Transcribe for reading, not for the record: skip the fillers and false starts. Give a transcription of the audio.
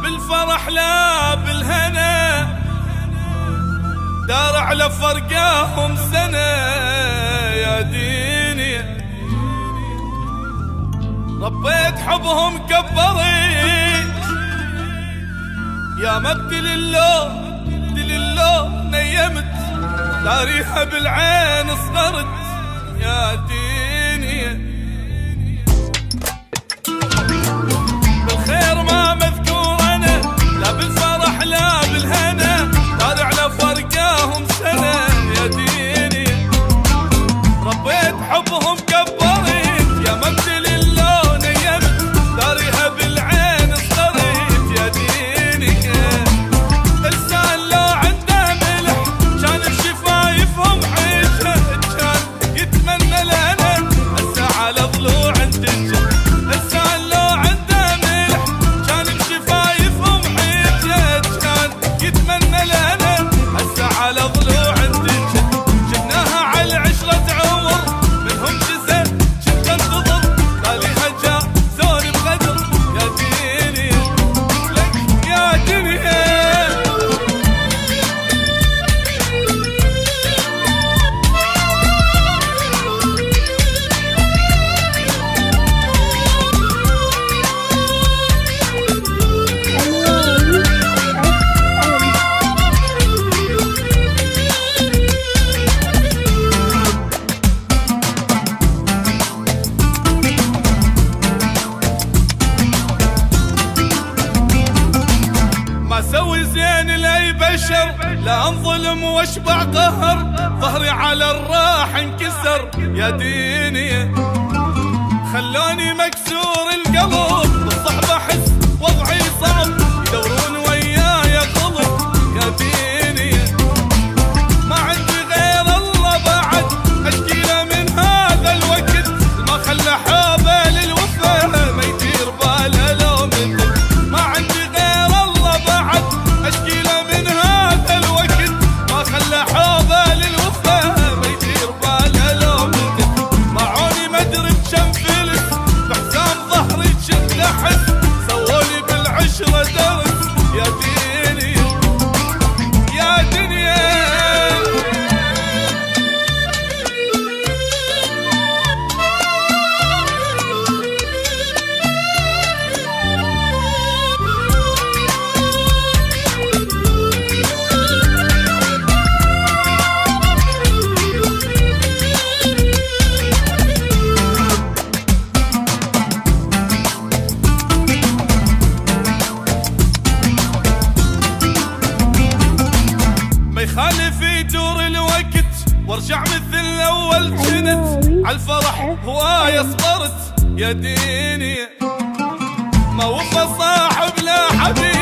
بالفرح لا بالهنا، دار على فرقاهم سنة يا ديني. ربيت حبهم كبري يا مبدل اللو دل اللو نيمت، داريها بالعين صغرت يا ديني. بالخير ما مذكور انا، لا بالفرح لا بالهنا، دار على فرقاهم سنة يا ديني. ربيت حبهم كبريت يا مبدل اللون يمت، داريها بالعين صغريت يا ديني. لسان لو عنده ملح كان بشفايفهم عيشه، كان يتمنى لنا هسه على ضلوع الدجال. لسان لو عنده ملح كان بشفايفهم عيشه، كان يتمنى لنا هسه على ضلوع الدجال. جبناها على العشرة عمر منهم جزء كنت انتظر، خليها جاء زون بقدر يا ديني لك يا دنيا. ما سوي زين لاي بشر، لا انظلم واشبع قهر، ظهري على الراح انكسر يا ديني. خلوني مكسور القلب بالصحبة احس وضعي صعب، يدورون وياي غلط يا ديني. ما عندي غير الله بعد اشكي له من هذا الوقت، ما خلى حوبه للوفا ما يدير باله لو مثل. ما عندي غير الله بعد اشكي له من هذا الوقت، ما خلى حوبه للوفا ما يدير باله لو مثل. معوني ما ادري بكم فلس بحزام ظهري كنت احس، سوولي بالعشره درس يا ديني يا دنيا. ما يخالف يدور الوقت وارجع مثل الاول كنت، عالفرح هواية صبرت يا ديني. ما وفى صاحب لا حبيب